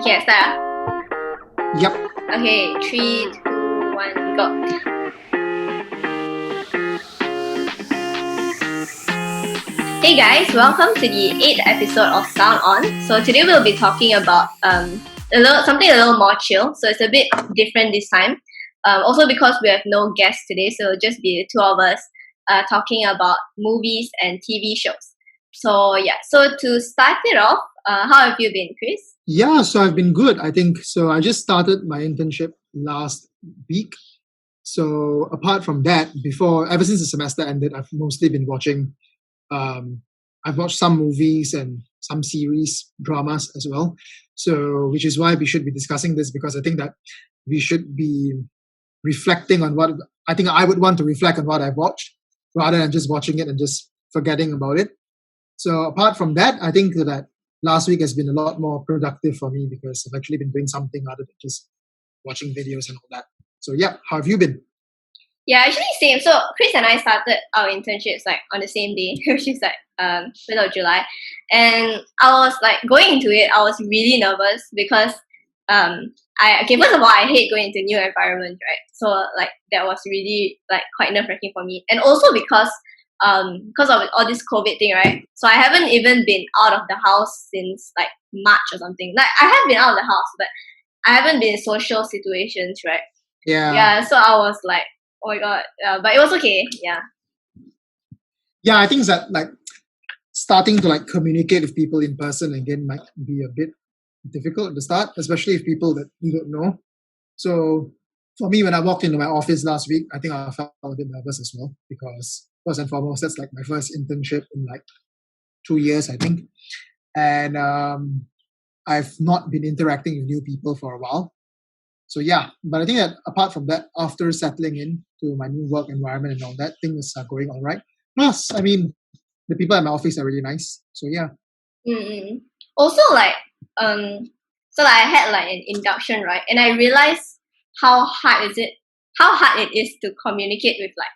Okay, start. Yep. Okay, 3, 2, 1, go. Hey guys, welcome to the 8th episode of Sound On. So today we'll be talking about something a little more chill. So it's a bit different this time. Also because we have no guests today, so it'll just be the two of us talking about movies and TV shows. So yeah, so to start it off, how have you been, Chris? Yeah, so I've been good, I think. So I just started my internship last week. So apart from that, ever since the semester ended, I've mostly been watching, I've watched some movies and some series, dramas as well. So, which is why we should be discussing this, because I think that we should be reflecting on I think I would want to reflect on what I've watched rather than just watching it and just forgetting about it. So apart from that, I think that last week has been a lot more productive for me because I've actually been doing something other than just watching videos and all that. So yeah, how have you been? Yeah, actually same. So Chris and I started our internships like on the same day, which is like middle of July. And I was like going into it, I was really nervous because first of all I hate going into new environments, right? So like that was really like quite nerve wracking for me. And also because of all this COVID thing, right? So I haven't even been out of the house since like March or something. Like I have been out of the house, but I haven't been in social situations, right? Yeah, so I was like, oh my god, but it was okay. Yeah, I think that like starting to like communicate with people in person again might be a bit difficult at the start, especially if people that you don't know. So for me, when I walked into my office last week, I think I felt a bit nervous as well because first and foremost, that's like my first internship in like 2 years, I think, and I've not been interacting with new people for a while. So yeah, but I think that apart from that, after settling in to my new work environment and all that, things are going all right. Plus, I mean, the people at my office are really nice. So yeah. Mm-mm. Also, like, so like I had like an induction, right? And I realized how hard it is to communicate with like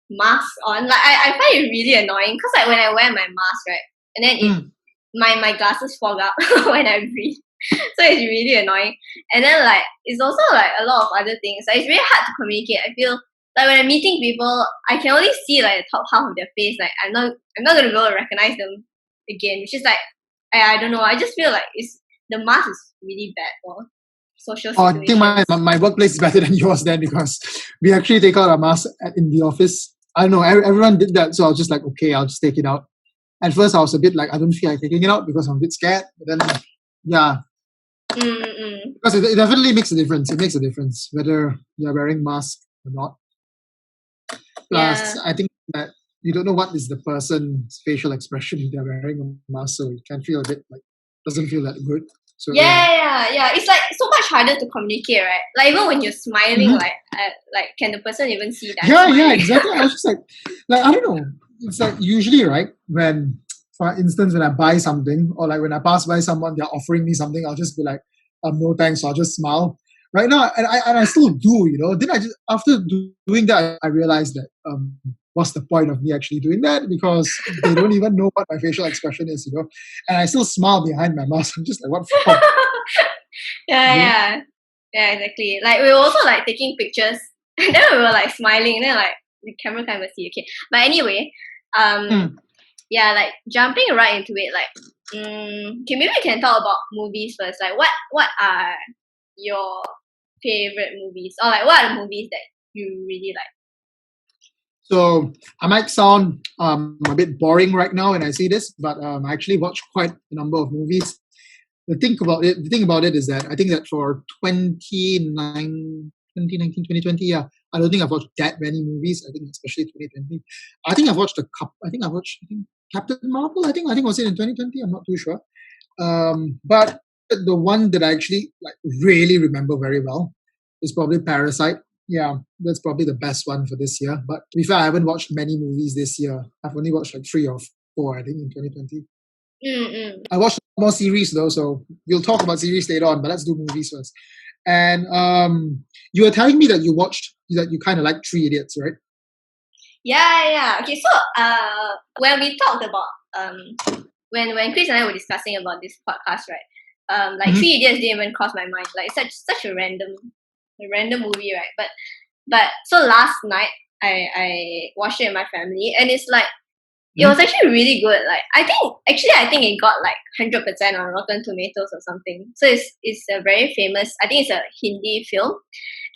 masks on. Like, I find it really annoying because like when I wear my mask, right, and then my glasses fog up when I breathe. So it's really annoying. And then like it's also like a lot of other things. Like it's really hard to communicate. I feel like when I'm meeting people, I can only see like the top half of their face. Like I'm not gonna be able to recognize them again. Which is like I don't know. I just feel like the mask is really bad for social I situations. think my workplace is better than yours then because we actually take out our mask in the office. I don't know, everyone did that. So I was just like, okay, I'll just take it out. At first, I was a bit like, I don't feel like taking it out because I'm a bit scared. But then, yeah. Because it definitely makes a difference. It makes a difference whether you're wearing mask or not. Plus, I think that you don't know what is the person's facial expression if they're wearing a mask, so it can feel a bit like doesn't feel that good. So yeah. It's like so much harder to communicate, right? Like even when you're smiling, like can the person even see that? Yeah, exactly. I was just like I don't know. It's like usually, right, when for instance when I buy something or like when I pass by someone, they're offering me something, I'll just be like, no thanks. So I'll just smile. Right now, and I still do, you know. Then I just after doing that, I realized that what's the point of me actually doing that? Because they don't even know what my facial expression is, you know. And I still smile behind my mask. I'm just like, what for? Yeah, exactly. Like we were also like taking pictures, and then we were like smiling, and then like the camera can't even see. Okay, but anyway, yeah, like jumping right into it, like, okay, maybe we can talk about movies first. Like, what are your favorite movies, or like what are the movies that you really like? So I might sound a bit boring right now when I see this, but I actually watched quite a number of movies. The thing about it is that I think that for 2019, 2020, yeah, I don't think I've watched that many movies. I think especially 2020. I think I've watched a couple. I think Captain Marvel. I think was it in 2020. I'm not too sure. But the one that I actually like really remember very well is probably Parasite. Yeah, that's probably the best one for this year. But to be fair, I haven't watched many movies this year. I've only watched like 3 or 4, I think, in 2020. I watched more series though, so we'll talk about series later on. But let's do movies first. And you were telling me that you kind of like Three Idiots, right? Yeah. Okay, so when we talked about when Chris and I were discussing about this podcast, right? Like Mhm. Three Idiots didn't even cross my mind. Like such a random movie, right? But so last night I watched it with my family, and it's like it was Mhm. actually really good. Like I think it got like 100% on Rotten Tomatoes or something. So it's a very famous. I think it's a Hindi film,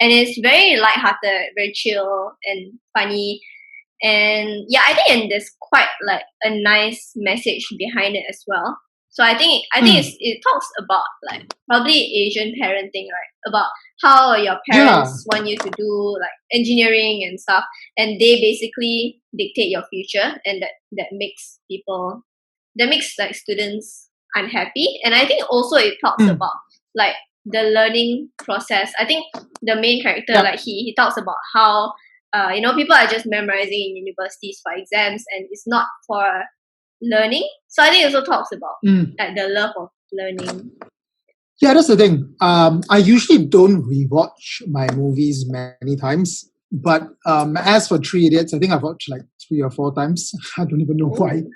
and it's very lighthearted, very chill and funny. And yeah, I think and there's quite like a nice message behind it as well. So I think Mm. it talks about like probably Asian parenting, right? About how your Yeah. parents want you to do like engineering and stuff, and they basically dictate your future, and that makes like students unhappy. And I think also it talks Mm. about like the learning process. I think the main character, Yep. like he talks about how people are just memorizing in universities for exams, and it's not for learning. So I think it also talks about Mm. like the love of learning. Yeah, that's the thing. I usually don't rewatch my movies many times, but as for Three Idiots, I think I've watched like 3 or 4 times. I don't even know why. Ooh.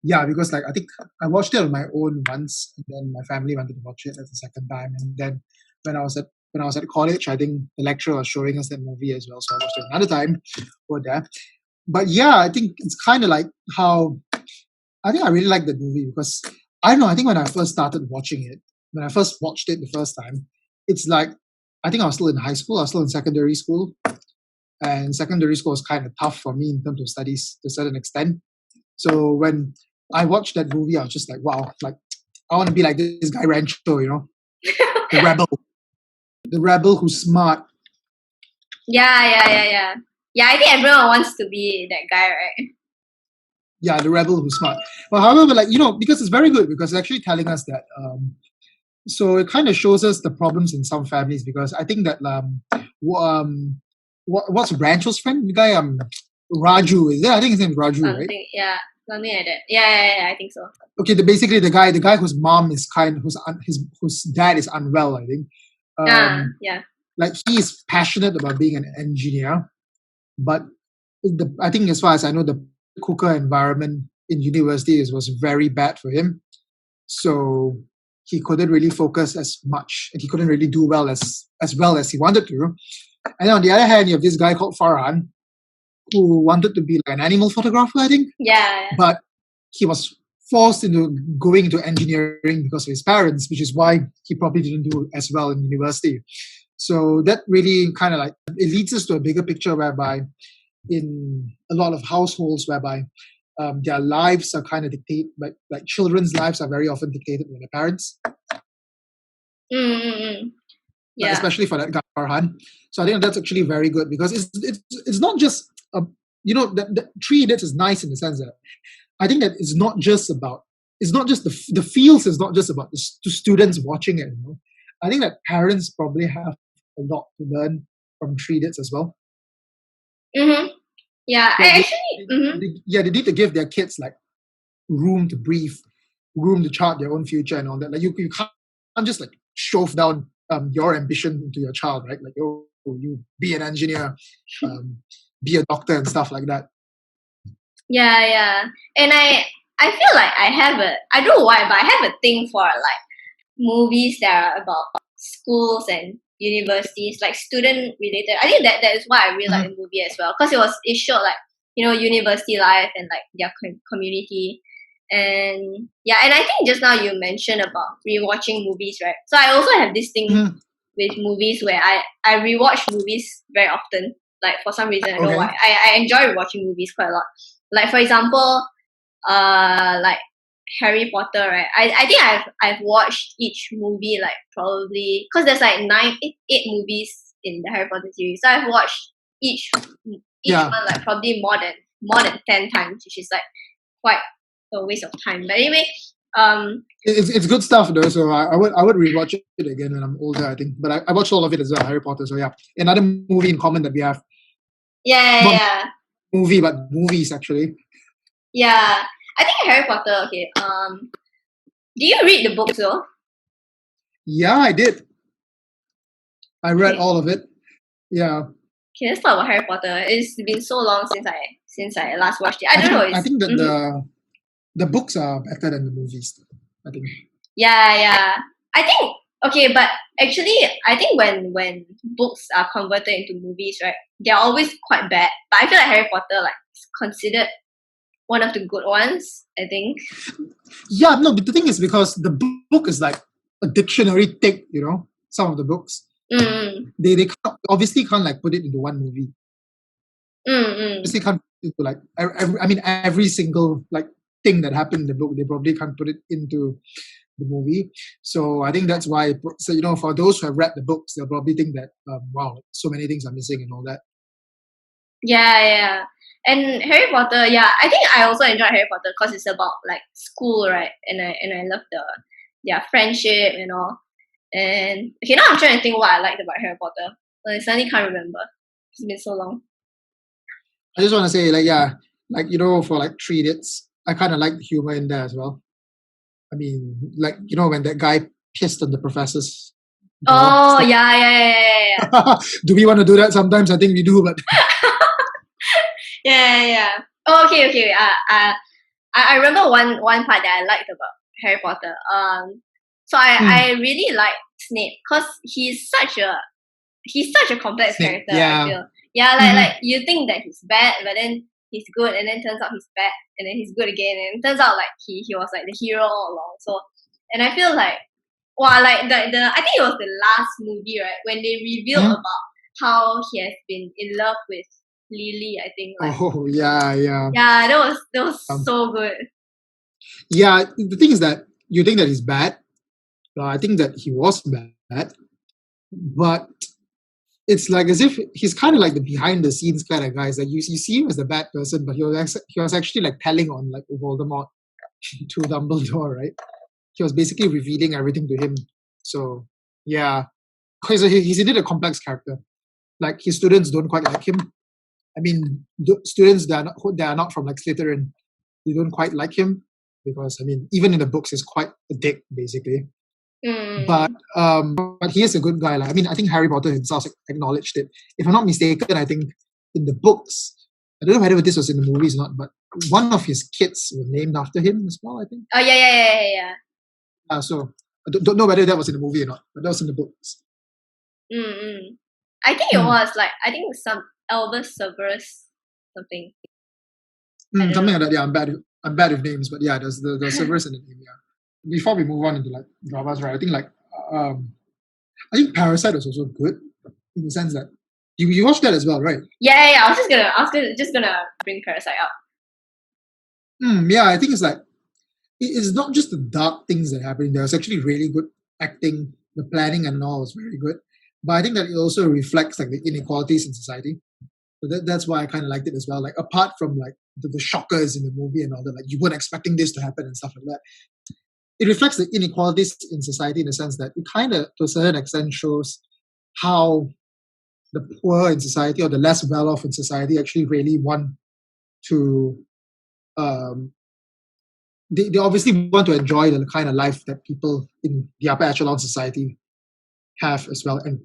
Yeah, because like I think I watched it on my own once, and then my family wanted to watch it at the second time, and then when I was at college, I think the lecturer was showing us that movie as well, so I watched it another time over there. But yeah, I think it's kind of like how I think I really like the movie because I don't know. I think when I first started watching it, when I first watched it the first time, it's like I think I was still in high school. I was still in secondary school, and secondary school was kind of tough for me in terms of studies to a certain extent. So when I watched that movie, I was just like, wow, like I want to be like this guy Rancho, the rebel, the rebel who's smart. Yeah. Yeah, I think everyone wants to be that guy, right? Yeah, the rebel who's smart. But however, like because it's very good because it's actually telling us that. So it kind of shows us the problems in some families because I think that what's Rancho's friend? The guy Raju, is it? I think his name is Raju, right? Something like that. Yeah, I think so. Okay, basically the guy whose mom is whose dad is unwell, I think. Yeah. Like he is passionate about being an engineer, but I think as far as I know, the cooker environment in university was very bad for him. So he couldn't really focus as much, and he couldn't really do well as he wanted to. And on the other hand, you have this guy called Farhan who wanted to be like an animal photographer, I think, Yeah. but he was forced into going into engineering because of his parents, which is why he probably didn't do as well in university. So that really kind of like it leads us to a bigger picture whereby in a lot of households whereby their lives are kind of dictated, like children's lives are very often dictated by their parents, Yeah. especially for that guy Farhan. So I think that's actually very good because it's not just the Three Idiots is nice in the sense that I think that it's not just the feels is not just about the students watching it. I think that parents probably have a lot to learn from Three Idiots as well. Yeah, I Like actually. they need to give their kids like room to breathe, room to chart their own future and all that. Like you can't just like shove down your ambition into your child, right? Like you be an engineer, be a doctor and stuff like that. Yeah. And I feel like I don't know why, but I have a thing for like movies that are about schools and universities, like student related. I think that is why I really like the movie as well, because it showed like university life and like their community. And yeah, and I think just now you mentioned about rewatching movies, right? So I also have this thing Mhm. with movies where I rewatch movies very often. Like for some reason I don't know Okay. why. I enjoy watching movies quite a lot. Like for example, like Harry Potter, right? I think I've watched each movie like probably because there's like eight movies in the Harry Potter series. So I've watched each Yeah. one like probably more than 10 times, which is like quite a waste of time. But anyway, It's good stuff though. So I would rewatch it again when I'm older, I think. But I watched all of it as well, Harry Potter. So yeah, another movie in common that we have. Not yeah. movie, but movies actually. Yeah. I think Harry Potter. Okay. Do you read the books though? Yeah, I did. I read Okay. all of it. Yeah. Okay, let's talk about Harry Potter. It's been so long since I last watched it. I don't know. I It's think that the books are better than the movies. I think. Yeah. I think okay, but actually, I think when books are converted into movies, right, they're always quite bad. But I feel like Harry Potter like is considered one of the good ones. I think. Yeah, no, but the thing is because the book is like a dictionary take, some of the books. They obviously can't like put it into one movie. Obviously can't put it into like every single like thing that happened in the book, they probably can't put it into the movie. So I think that's why. So for those who have read the books, they'll probably think that wow, so many things are missing and all that. Yeah. And Harry Potter, yeah, I think I also enjoy Harry Potter because it's about like school, right? And I love their friendship and all. And okay, now I'm trying to think what I liked about Harry Potter. But I suddenly can't remember. It's been so long. I just want to say, for like 3 Idiots, I kind of like the humor in there as well. I mean, when that guy pissed on the professor's door. Oh, yeah. Do we want to do that sometimes? I think we do, but Yeah. Oh, okay. I remember one part that I liked about Harry Potter. So I really like Snape because he's such a complex Snape, character. yeah. I feel. Yeah, like you think that he's bad, but then he's good, and then turns out he's bad, and then he's good again, and it turns out like he was like the hero all along. So, and I feel like, wow, like the I think it was the last movie, right, when they revealed about how he has been in love with Lily. I think. Like, oh yeah. Yeah, that was so good. Yeah, the thing is that you think that he's bad. I think that he was bad, but it's like as if he's kind of like the behind the scenes kind of guy. It's like you see him as the bad person, but he was actually like telling on like Voldemort to Dumbledore, right? He was basically revealing everything to him. So yeah, because he's indeed a complex character. Like his students don't quite like him. I mean, the students that are not from like Slytherin, they don't quite like him because I mean, even in the books, he's quite a dick basically. But he is a good guy. Like, I mean, I think Harry Potter himself acknowledged it. If I'm not mistaken, I think in the books, I don't know whether this was in the movies or not, but one of his kids were named after him as well, I think. Oh, yeah. So I don't know whether that was in the movie or not, but that was in the books. I think it was like, I think some Albus Severus something. Something like that. Yeah, I'm bad with names, but yeah, there's the Severus in the name. Yeah. Before we move on into like dramas, right? I think I think Parasite was also good in the sense that you watched that as well, right? Yeah. I was just gonna bring Parasite up. Yeah, I think it's like it's not just the dark things that happen. There's actually really good acting. The planning and all was very good, but I think that it also reflects like the inequalities in society. So that's why I kind of liked it as well. Like apart from like the shockers in the movie and all that, like you weren't expecting this to happen and stuff like that. It reflects the inequalities in society in the sense that it kind of, to a certain extent, shows how the poor in society or the less well-off in society actually really want to, they obviously want to enjoy the kind of life that people in the upper echelon society have as well. And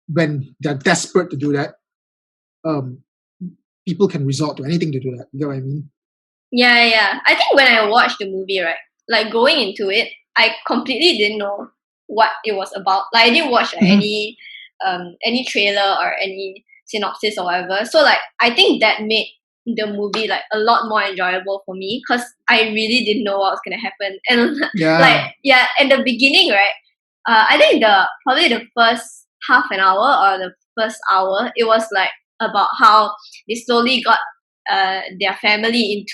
when they're desperate to do that, people can resort to anything to do that. You know what I mean? Yeah. I think when I watched the movie, right, like going into it, I completely didn't know what it was about. Like I didn't watch like, any trailer or any synopsis or whatever. So like I think that made the movie like a lot more enjoyable for me because I really didn't know what was gonna happen. And in the beginning, right, I think probably the first half an hour or the first hour, it was like about how they slowly got their family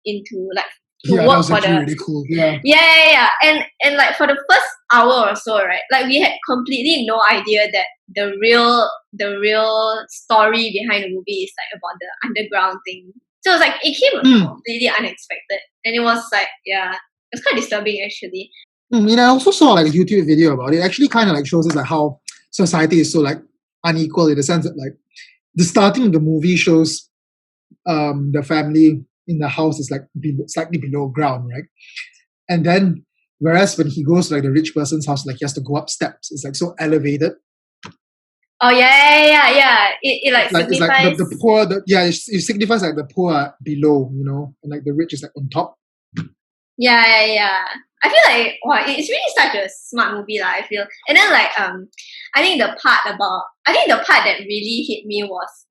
into like to that work was for actually the really cool. Yeah. And like for the first hour or so, right, like we had completely no idea that the real story behind the movie is like about the underground thing. So it was like it came completely unexpected, and it was like it's quite disturbing actually. I also saw like a YouTube video about it. It actually kind of like shows us like how society is so like unequal in the sense that like the starting of the movie shows the family in the house is like slightly below ground, right? And then whereas when he goes to like the rich person's house, like he has to go up steps. It's like so elevated. Oh yeah. It like signifies it's like the poor. It signifies like the poor are below, and like the rich is like on top. Yeah. I feel like wow, it's really such a smart movie, I feel. And then like I think the part that really hit me was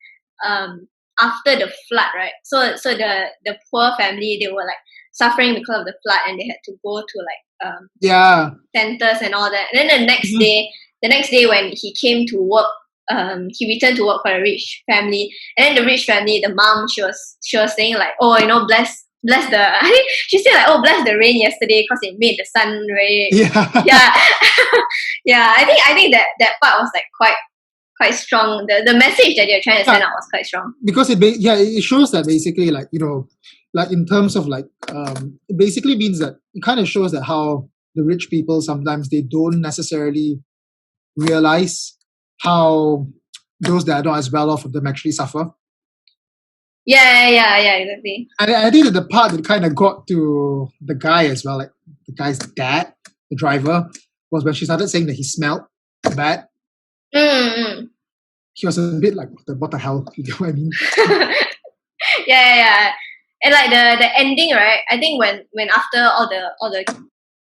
um after the flood, right? So the poor family, they were like suffering because of the flood, and they had to go to like Yeah. centers and all that. And then Mhm. the next day when he came to work, he returned to work for a rich family. And then the rich family, the mom, she was saying like, oh, you know, bless the I think she said like, oh, bless the rain yesterday because it made the sun very Yeah. yeah. Yeah, I think that part was like quite strong. The message that they're trying to Yeah, send out was quite strong. because it shows that basically, like, like in terms of like, it basically means that it kind of shows that how the rich people sometimes they don't necessarily realize how those that are not as well off of them actually suffer. Yeah, exactly. And I think that the part that kind of got to the guy as well, like the guy's dad, the driver, was when she started saying that he smelled bad. Mm. He was a bit like, what the hell? You know what I mean? Yeah. And like the ending, right? I think when after all the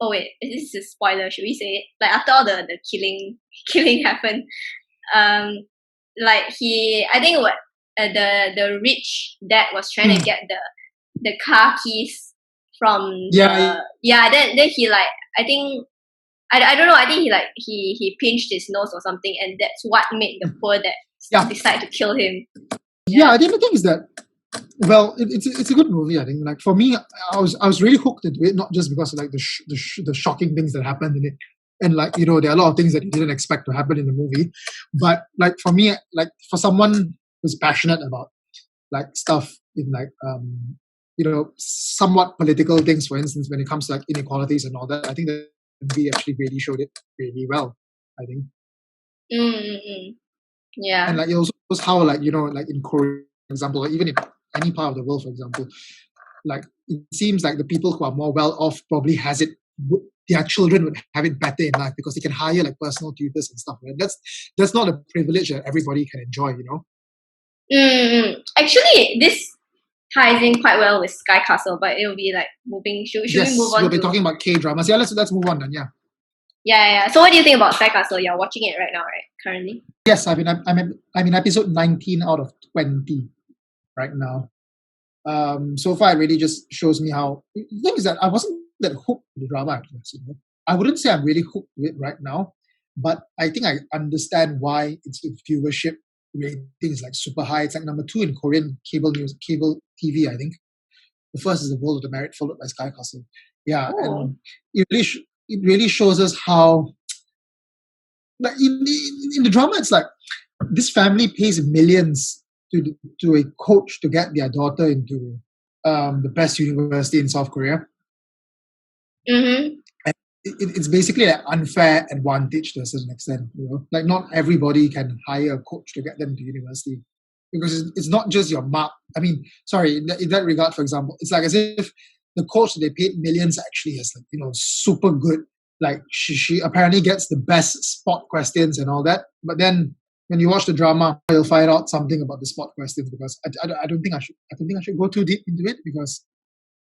oh wait, this is a spoiler, should we say it? Like after all the killing happened, um like he I think what the rich dad was trying to Mm. get the car keys from Yeah, then he like I think I don't know, I think he pinched his nose or something, and that's what made the poor dad yeah, decide to kill him. yeah. I think the thing is that, well, it's a good movie. I think, like, for me, I was really hooked into it, not just because of like the shocking things that happened in it, and like, there are a lot of things that you didn't expect to happen in the movie, but like for me, like for someone who's passionate about like stuff in like somewhat political things, for instance, when it comes to like inequalities and all that, I think that movie actually really showed it really well, I think. Mm. And Yeah. like it also shows how, like, like in Korea, for example, or even in any part of the world, for example, like it seems like the people who are more well off probably has it their children would have it better in life because they can hire like personal tutors and stuff, right? That's not a privilege that everybody can enjoy. Actually, this ties in quite well with Sky Castle, but it'll be like moving. Should we move Yes, on we'll be to? talking about K-dramas. Yeah, let's move on then. Yeah. Yeah. So what do you think about Sky Castle? You're watching it right now, right? Currently. Yes, I'm in episode 19 out of 20 right now. So far it really just shows me how the thing is that I wasn't that hooked to the drama at first. I wouldn't say I'm really hooked to it right now, but I think I understand why its viewership rating is like super high. It's like number 2 in Korean cable TV, I think. The first is The World of the Married, followed by Sky Castle. Yeah, Oh. and it really shows us how, like, in the drama, it's like this family pays millions to a coach to get their daughter into the best university in South Korea. Mm-hmm. And it's basically an unfair advantage to a certain extent. Like, not everybody can hire a coach to get them to university because it's not just your mark. I mean, sorry, in that regard, for example, it's like as if the coach that they paid millions actually is like, super good. Like, she apparently gets the best spot questions and all that. But then when you watch the drama, you'll find out something about the spot questions because I don't think I don't think I should go too deep into it because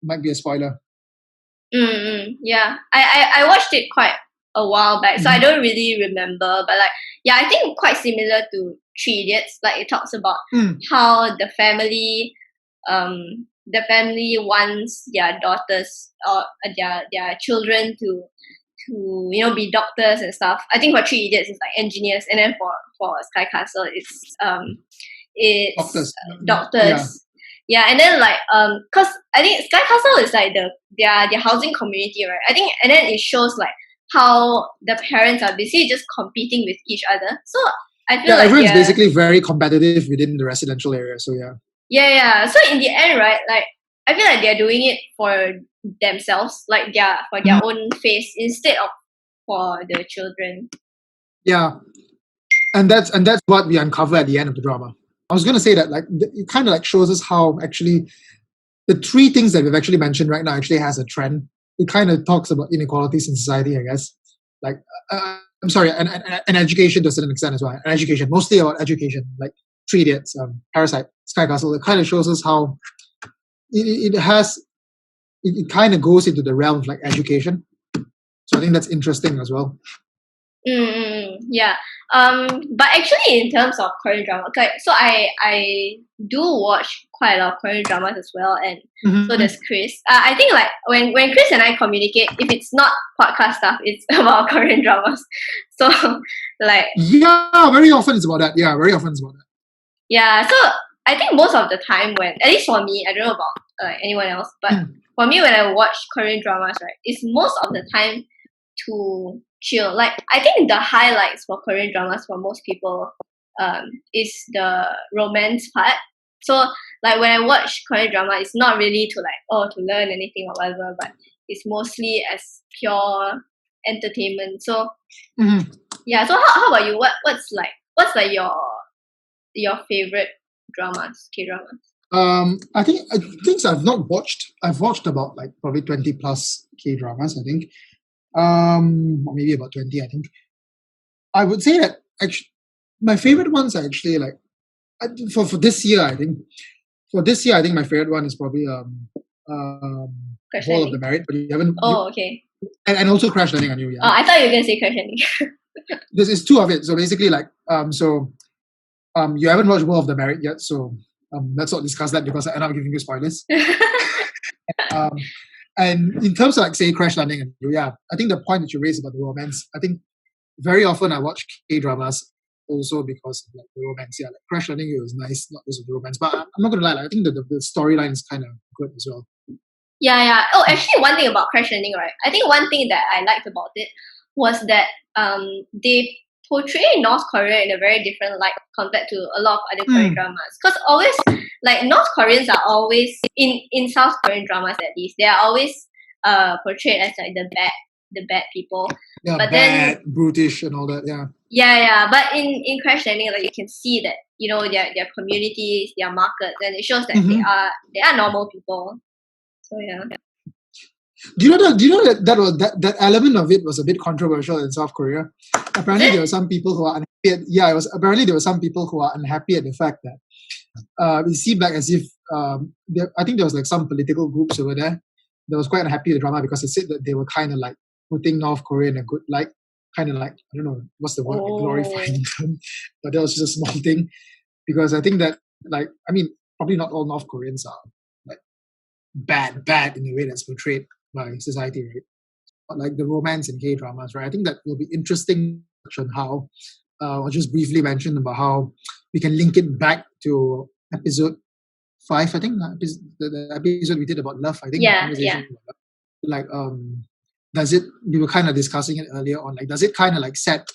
it might be a spoiler. Yeah. I watched it quite a while back, so I Mhm. don't really remember. But like, yeah, I think quite similar to Three Idiots. Like it talks about Mm. how the family wants their daughters or their children to be doctors and stuff. I think for Three Idiots it's like engineers, and then for Sky Castle it's Doctors. Yeah. doctors. Yeah, and then like cause I think Sky Castle is like their housing community, right? I think, and then it shows like how the parents are basically just competing with each other. So I feel Yeah, like everyone's basically very competitive within the residential area. So yeah. yeah. So in the end, right, like I feel like they're doing it for themselves, like for their Mhm. own face instead of for the children. Yeah, and that's what we uncover at the end of the drama. I was going to say that, like, it kind of like shows us how actually the three things that we've actually mentioned right now actually has a trend. It kind of talks about inequalities in society, I guess. Like, I'm sorry, and education to a certain extent as well. And education, mostly about education, like Three Idiots, Parasite, Sky Castle. It kind of shows us how it it kind of goes into the realm of like education. So I think that's interesting as well. Yeah. But actually, in terms of Korean drama, okay, so I do watch quite a lot of Korean dramas as well, and so does Chris. I think like when Chris and I communicate, if it's not podcast stuff, it's about Korean dramas. So like Yeah, very often it's about that. Yeah, very often it's about that. yeah. So I think most of the time when, at least for me, I don't know about anyone else, but for me when I watch Korean dramas, right, it's most of the time to chill. Like I think the highlights for Korean dramas for most people is the romance part. So like when I watch Korean drama, it's not really to like to learn anything or whatever, but it's mostly as pure entertainment. So yeah. So how about you? What's like your favorite dramas, K dramas? I think things I've not watched. I've watched about like probably 20 plus K dramas. I think. Or maybe about 20, I think. I would say that actually my favorite ones are actually like for this year, I think. For this year, I think my favorite one is probably Wall of the Married, but you haven't. Okay. And also Crash Landing on You. Yeah. Oh, I thought you were gonna say Crash Landing. This is two of it. So basically, like you haven't watched Wall of the Married yet, so let's not discuss that because I end up giving you spoilers. And in terms of like say Crash Landing and You, yeah, I think the point that you raised about the romance, I think very often I watch K dramas also because of like the romance. Yeah, like Crash Landing You was nice, not because of the romance, but I'm not gonna lie, like, I think the storyline is kind of good as well. Yeah. Oh, actually, one thing about Crash Landing, right? I think one thing that I liked about it was that they portray North Korea in a very different light compared to a lot of other Korean dramas. Because always, like North Koreans are always in South Korean dramas at least, they are always portrayed as like the bad people. Yeah, but bad, brutish, and all that. Yeah. Yeah. But in Crash Landing, like you can see that their communities, their markets, and it shows that they are normal people. So yeah. Do you know that that element of it was a bit controversial in South Korea? Apparently, there were some people who are unhappy. Apparently there were some people who are unhappy at the fact that it seemed like as if I think there was like some political groups over there that was quite unhappy with the drama because they said that they were kind of like putting North Korea in a good light, kind of like I don't know what's the word, like glorifying them. But that was just a small thing because I think that like I mean probably not all North Koreans are like bad in the way that's portrayed by society, right? But like the romance in K dramas, right? I think that will be interesting on how I'll just briefly mention about how we can link it back to episode 5, I think the episode we did about love, I think. Yeah. Like does it we were kind of discussing it earlier on, like does it kind of like set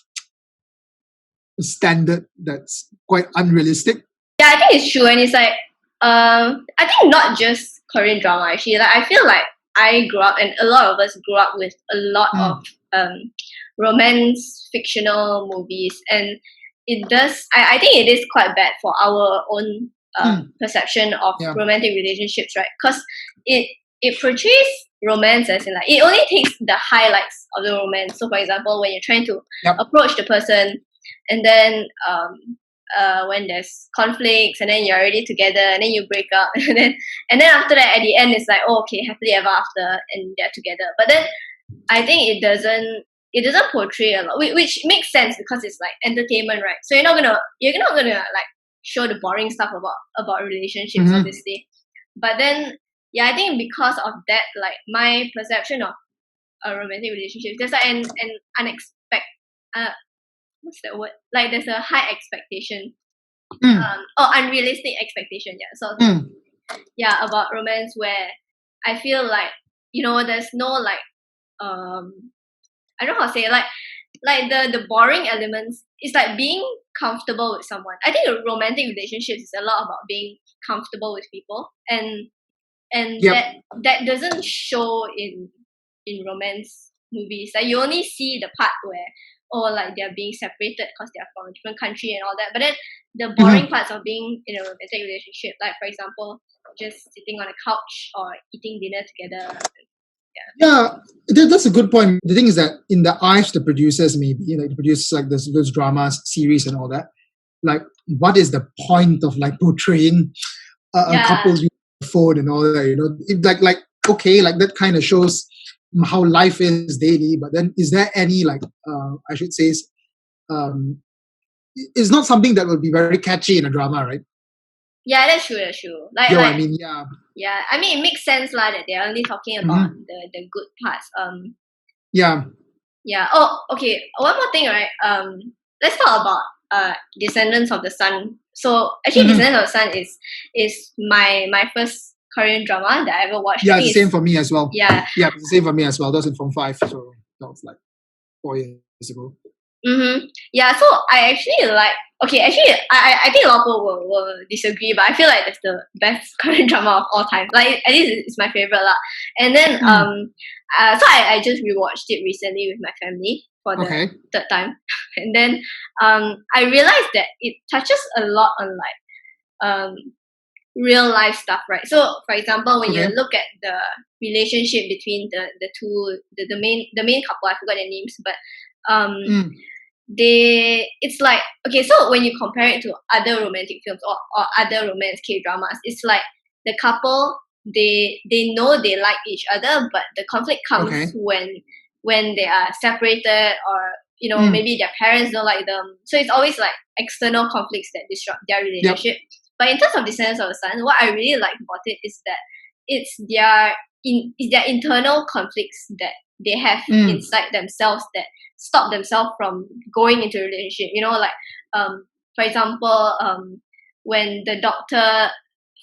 a standard that's quite unrealistic? Yeah, I think it's true, and it's like I think not just Korean drama actually. Like I feel like I grew up, and a lot of us grew up with a lot of romance fictional movies, and it does. I think it is quite bad for our own perception of romantic relationships, right? Because it portrays romance as in like it only takes the highlights of the romance. So, for example, when you're trying to approach the person, and then when there's conflicts and then you're already together and then you break up and then after that at the end it's like okay, happily ever after and they're together. But then I think it doesn't portray a lot, which makes sense because it's like entertainment, right? So you're not gonna like show the boring stuff about relationships obviously. But then I think because of that, like my perception of a romantic relationship, there's like an unexpected what's that word? Like there's a high expectation, unrealistic expectation. Yeah, so about romance where I feel like there's no like I don't know how to say it, like the boring elements. It's like being comfortable with someone. I think romantic relationships is a lot about being comfortable with people, and that doesn't show in romance movies. Like you only see the part where like they're being separated because they're from a different country and all that. But then the boring parts of being in a romantic relationship, like for example, just sitting on a couch or eating dinner together. Yeah, that's a good point. The thing is that in the eyes of the producers, maybe the producers like those dramas, series, and all that, like what is the point of like portraying a couple using the phone and all that? Like okay, like that kind of shows how life is daily. But then, is there any like I should say, um, it's not something that would be very catchy in a drama, right? Yeah, that's true. That's true. Like You know what I like mean? Yeah. yeah. I mean, it makes sense lah that they're only talking about Hmm. the good parts. Yeah. Yeah. Oh, okay. One more thing, right? Let's talk about Descendants of the Sun. So actually, Hmm. Descendants of the Sun is my first Korean drama that I ever watched. I Yeah, think it's the same for me as well. yeah. Yeah, it's the same for me as well. That was in Form 5, so that was like 4 years ago. Mm-hmm. Yeah, so I actually like. Okay, actually, I think a lot of people will disagree, but I feel like that's the best Korean drama of all time. Like, at least it's my favorite lah. And then so I just rewatched it recently with my family for the Okay. third time, and then I realized that it touches a lot on like real life stuff, right? So, for example, when you Okay. look at the relationship between the two the main couple, I forgot their names, but Mm. it's like, okay, so when you compare it to other romantic films or other romance K dramas, it's like the couple, they know they like each other, but the conflict comes Okay. when they are separated, or Mm. maybe their parents don't like them, so it's always like external conflicts that disrupt their relationship. But in terms of Descendants of the Sun, what I really like about it is that it's their internal conflicts that they have inside themselves that stop themselves from going into a relationship. Like for example, when the doctor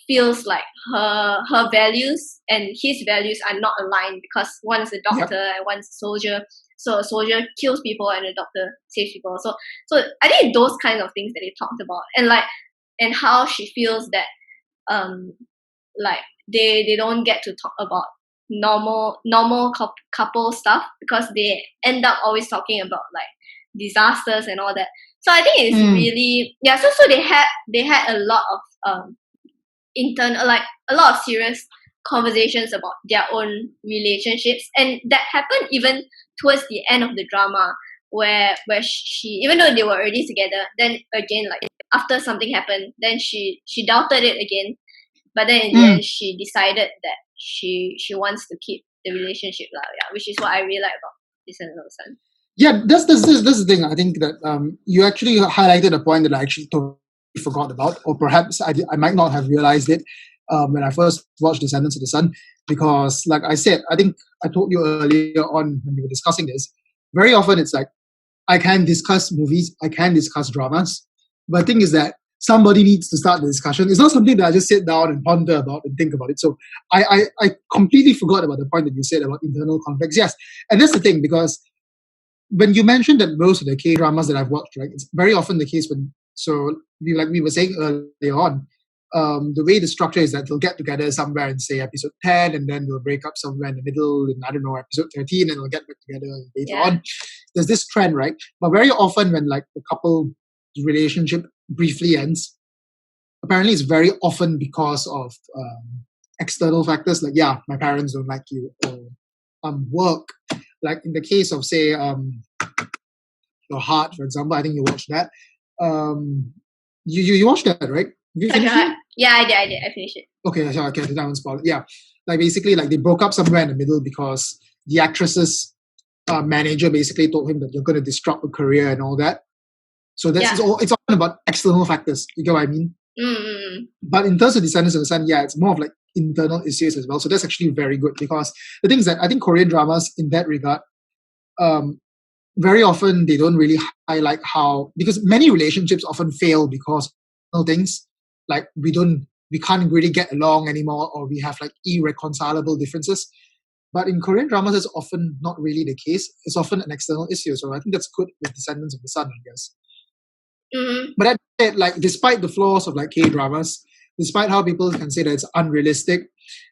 feels like her values and his values are not aligned, because one is a doctor and one's a soldier. So a soldier kills people and a doctor saves people. So I think those kinds of things that they talked about, and how she feels that like they don't get to talk about normal couple stuff, because they end up always talking about like disasters and all that. So I think it's really, yeah. So they had a lot of internal, like a lot of serious conversations about their own relationships, and that happened even towards the end of the drama, where she, even though they were already together, then again, like after something happened, then she doubted it again, but then in the end she decided that she wants to keep the relationship lah, yeah, which is what I really like about Descendants of the Sun. Yeah, that's the thing. I think that you actually highlighted a point that I actually totally forgot about, or perhaps I might not have realized it when I first watched Descendants of the Sun, because, like I said, I think I told you earlier on when we were discussing this, very often it's like, I can discuss movies, I can discuss dramas, but the thing is that somebody needs to start the discussion. It's not something that I just sit down and ponder about and think about it. So I completely forgot about the point that you said about internal conflicts. Yes, and that's the thing, because when you mentioned that most of the K dramas that I've watched, right, it's very often the case when, so like we were saying earlier on, the way the structure is that they'll get together somewhere in, say, episode 10, and then they'll break up somewhere in the middle in, I don't know, episode 13, and they'll get back together later on. There's this trend, right? But very often when like the couple relationship briefly ends, apparently it's very often because of external factors, like, yeah, my parents don't like you, or work. Like in the case of, say, Your Heart, for example, I think you watched that. You watched that, right? You finished it? Yeah, I did. I finished it. Okay, so okay, that one's spoil it. Yeah, like basically, like they broke up somewhere in the middle because the actress's manager basically told him that you're going to disrupt a career and all that. So that's it's often about external factors. You get what I mean? But in terms of Descendants of the Sun, yeah, it's more of like internal issues as well. So that's actually very good, because the thing is that I think Korean dramas in that regard, very often they don't really highlight how, because many relationships often fail because of things like we can't really get along anymore, or we have like irreconcilable differences. But in Korean dramas, it's often not really the case. It's often an external issue. So I think that's good with Descendants of the Sun, I guess. But that said, like, despite the flaws of like K dramas, despite how people can say that it's unrealistic,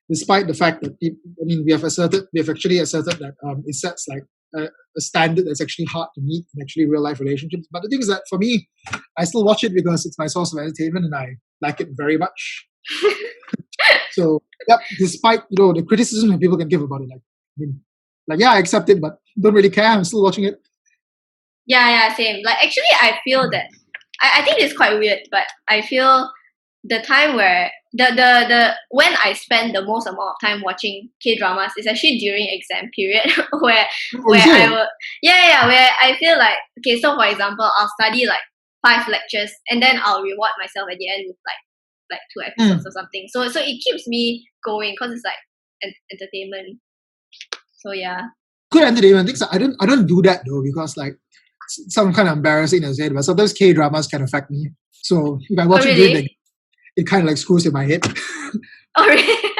despite the fact that we have actually asserted that it sets like a standard that's actually hard to meet in actually real life relationships. But the thing is that for me, I still watch it because it's my source of entertainment and I like it very much. So yeah, despite the criticism that people can give about it, yeah, I accept it, but don't really care. I'm still watching it. Yeah, same. Like, actually, I feel that I think it's quite weird, but I feel the time where the when I spend the most amount of time watching K-dramas is actually during exam period where Oh, is I it? will where I feel like, okay, so for example, I'll study like 5 lectures and then I'll reward myself at the end with like 2 episodes or something. So it keeps me going because it's like entertainment. So yeah. Good entertainment things. I don't do that though because like some kind of embarrassing to say, but sometimes K dramas can affect me. So if I watch Oh it during the, really? it kind of like screws in my head. Oh really?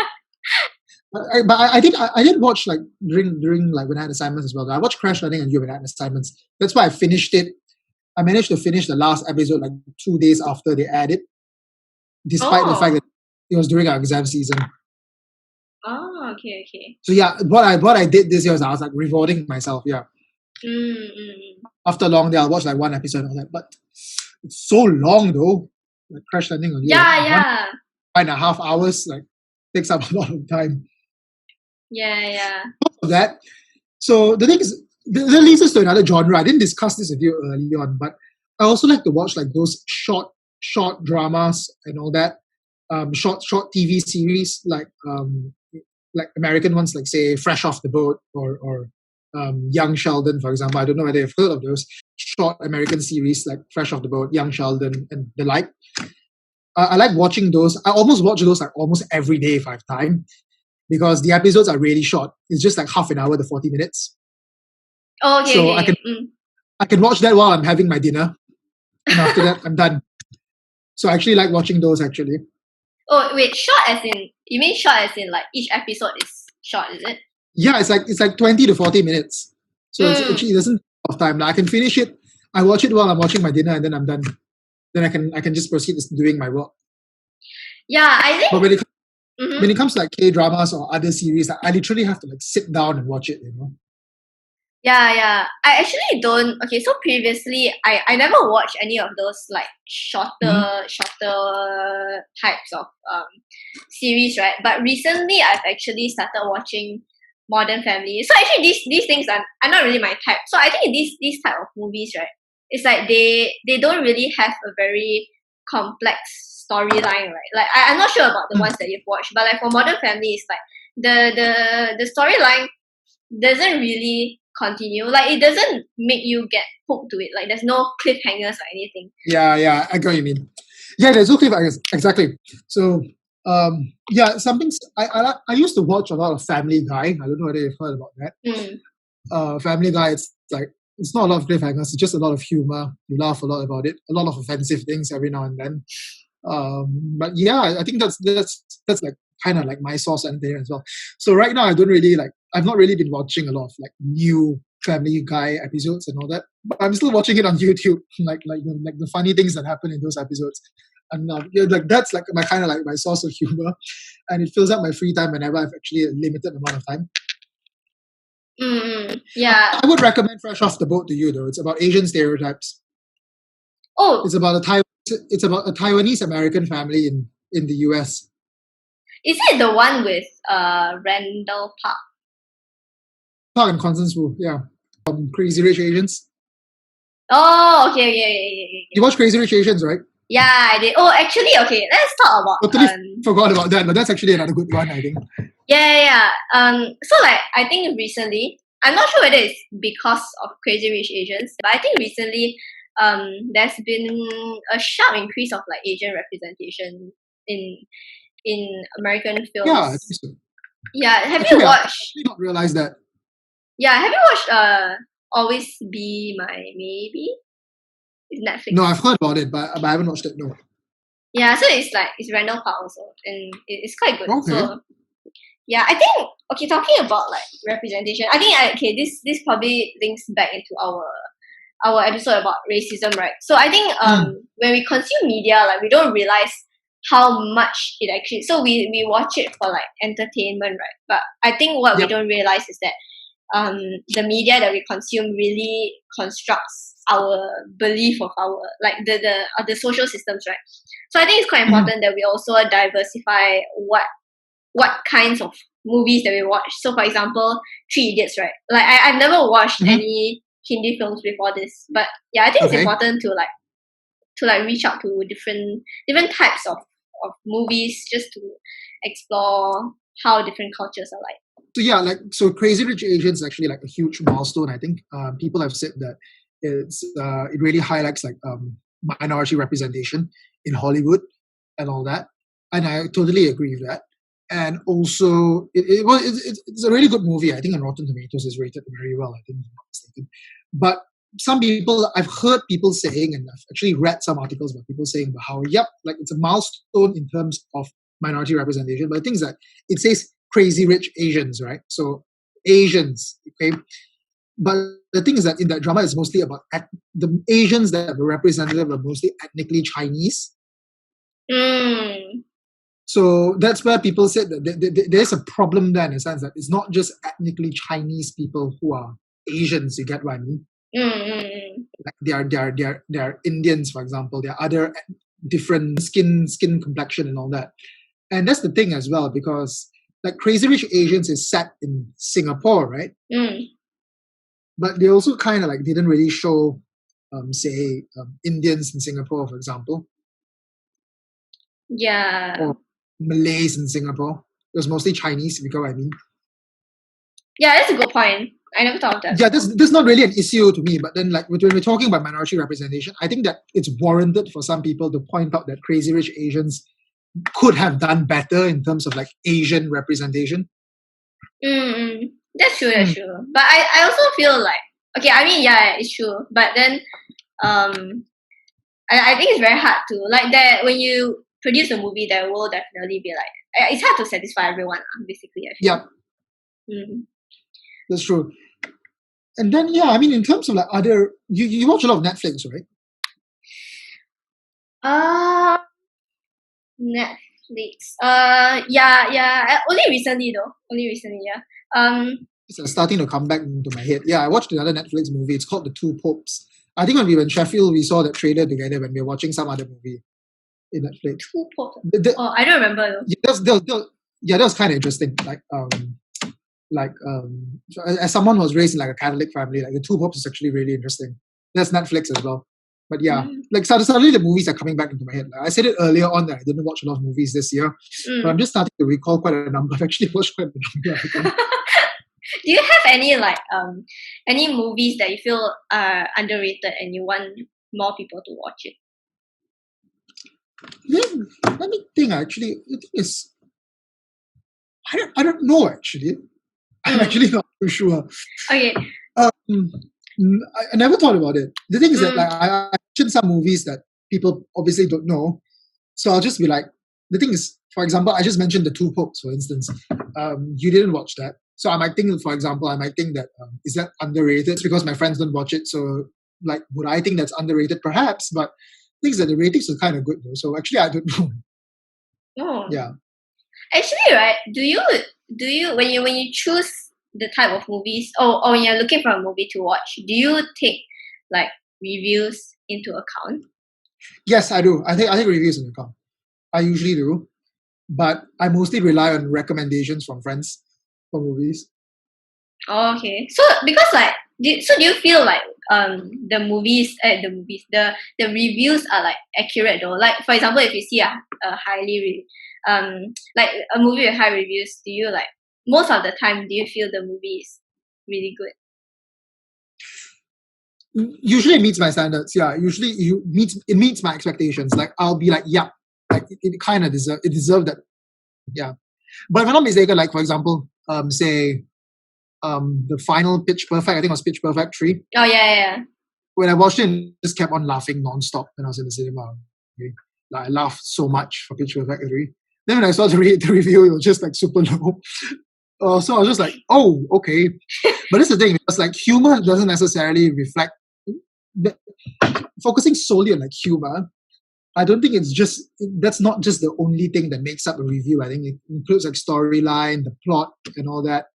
I did watch like during like when I had assignments as well. I watched Crash Landing on You when I had assignments. That's why I finished it. I managed to finish the last episode like 2 days after they aired it, despite the fact Oh. that it was during our exam season. Oh, okay. So yeah, what I did this year was I was like rewarding myself. Yeah, after a long day, I'll watch like one episode. I was like, but it's so long though. Like Crash Landing on You, like Yeah. 1.5 hours, like takes up a lot of time. Yeah. Of that. So the thing is, that leads us to another genre. I didn't discuss this with you early on, but I also like to watch like those short dramas and all that. Short TV series like American ones, like say Fresh Off the Boat or Young Sheldon, for example. I don't know whether you've heard of those short American series like Fresh Off the Boat, Young Sheldon, and the like. I like watching those. I almost watch those like almost every day if I have time because the episodes are really short. It's just like half an hour to 40 minutes. Oh, okay. So I can watch that while I'm having my dinner, and after that I'm done. So I actually like watching those actually. Oh wait, short as in, you mean short as in like each episode is short, is it? Yeah, it's like 20 to 40 minutes. So it's actually, it doesn't take of time. Like, I can finish it. I watch it while I'm watching my dinner, and then I'm done. Then I can just proceed with doing my work. Yeah, I think. But Mhm. when it comes to like K dramas or other series, I literally have to like sit down and watch it. You know. Yeah. I actually don't. Okay, so previously I never watched any of those like shorter types of series, right? But recently I've actually started watching Modern Family. So actually these things are not really my type. So I think these type of movies, right? It's like they don't really have a very complex storyline, right? Like I'm not sure about the ones that you've watched, but like for Modern Family, it's like the storyline doesn't really continue. Like it doesn't make you get hooked to it. Like there's no cliffhangers or anything. Yeah, I get what you mean. Yeah, there's no cliffhangers exactly. So yeah, something I used to watch a lot of Family Guy. I don't know whether you've heard about that. Family Guy, it's not a lot of cliffhangers. It's just a lot of humor. You laugh a lot about it. A lot of offensive things every now and then. But yeah, I think that's like kind of like my source and there as well. So right now, I've not really been watching a lot of like new Family Guy episodes and all that. But I'm still watching it on YouTube, like the funny things that happen in those episodes. And like that's like my kind of like my source of humor, and it fills up my free time whenever I've actually a limited amount of time. Yeah. I would recommend Fresh Off the Boat to you though. It's about Asian stereotypes. Oh, It's about a Taiwanese American family in the US. is it the one with Randall Park? Park and Constance Wu, yeah. Crazy Rich Asians. Oh, okay. You watch Crazy Rich Asians, right? Yeah, I did. Oh, actually, okay. Let's talk about. Totally forgot about that, but that's actually another good one, I think. Yeah. So like, I think recently, I'm not sure whether it's because of Crazy Rich Asians, but I think recently, there's been a sharp increase of like Asian representation in American films. Yeah, I think so. Yeah, have Actually, you I watched? actually not realized that. Yeah, have you watched Always Be My Maybe? It's Netflix. No, I've heard about it, but I haven't watched it. No. Yeah, so it's Randall Park also, and it's quite good. Okay. So yeah, I think, okay, talking about like representation, I think this probably links back into our episode about racism, right? So I think when we consume media, like we don't realize how much it actually. So we watch it for like entertainment, right? But I think what we don't realize is that the media that we consume really constructs our belief of our like the social systems, right? So I think it's quite important that we also diversify what kinds of movies that we watch. So for example, Three Idiots, right? Like I've never watched any Hindi films before this, but yeah, I think it's important to like reach out to different types of of movies just to explore how different cultures are like. So yeah, so Crazy Rich Asians is actually like a huge milestone. I think people have said that it really highlights like minority representation in Hollywood and all that, and I totally agree with that. And also, it's a really good movie. I think on Rotten Tomatoes is rated very well. I think, if I'm not mistaken. But some people, I've heard people saying, and I've actually read some articles about people saying about how, yep, like it's a milestone in terms of minority representation. But the thing is that it says Crazy Rich Asians, right? So Asians, okay. But the thing is that in that drama, it's mostly about the Asians that were represented were mostly ethnically Chinese. So that's where people said that there's a problem there in the sense that it's not just ethnically Chinese people who are Asians. You get what I mean? Like they are Indians, for example. There are other different skin complexion and all that. And that's the thing as well, because like Crazy Rich Asians is set in Singapore, right? But they also kind of like didn't really show, Indians in Singapore, for example. Yeah. Or Malays in Singapore. It was mostly Chinese, you know what I mean? Yeah, that's a good point. I never thought of that. Yeah, this not really an issue to me, but then like when we're talking about minority representation, I think that it's warranted for some people to point out that Crazy Rich Asians could have done better in terms of like Asian representation. That's true, that's true. But I also feel like, okay, I mean, yeah, it's true. But then I think it's very hard to, like, that when you produce a movie, there will definitely be like, it's hard to satisfy everyone, basically, I feel. Yeah. That's true. And then, yeah, I mean, in terms of like other, you watch a lot of Netflix, right? Netflix. Yeah. Only recently, though. Yeah. It's starting to come back into my head. Yeah, I watched another Netflix movie. It's called The Two Popes. I think when we were in Sheffield, we saw that trailer together when we were watching some other movie in Netflix. Two Popes. I don't remember though. Yeah, that was kind of interesting. As someone who was raised in like a Catholic family, like The Two Popes is actually really interesting. That's Netflix as well. But yeah, like suddenly the movies are coming back into my head. Like, I said it earlier on that I didn't watch a lot of movies this year, but I'm just starting to recall quite a number. I've actually watched quite a number. Do you have any movies that you feel are underrated and you want more people to watch it? Let me think. Actually, the thing is, I don't know. Actually, I'm actually not too sure. Okay. I never thought about it. The thing is that like I mentioned some movies that people obviously don't know, so I'll just be like, the thing is, for example, I just mentioned The Two Popes, for instance. You didn't watch that, so I might think, for example, that is that underrated? It's because my friends don't watch it, so like, would I think that's underrated? Perhaps, but things that the ratings are kind of good though. So actually, I don't know. Oh. Yeah. Actually, right? Do you when you choose the type of movies, or when you're looking for a movie to watch, do you take like reviews into account? Yes, I do. I take reviews into account. I usually do, but I mostly rely on recommendations from friends for movies. Oh, okay. So because like, do you feel like the reviews are like accurate though? Like, for example, if you see a highly like a movie with high reviews, do you like, most of the time, do you feel the movie is really good? Usually it meets my standards. Yeah, usually it meets my expectations. Like I'll be like, yeah, like it kind of deserved that. Yeah, but if I'm not mistaken, like for example, say, the final Pitch Perfect. I think it was Pitch Perfect 3. Oh yeah. When I watched it, I just kept on laughing non-stop when I was in the cinema. Okay? Like I laughed so much for Pitch Perfect 3. Then when I saw the review, it was just like super low. So I was just like, oh, okay. But that's the thing, because like humor doesn't necessarily reflect. Focusing solely on like humor, I don't think that's not just the only thing that makes up a review. I think it includes like storyline, the plot, and all that.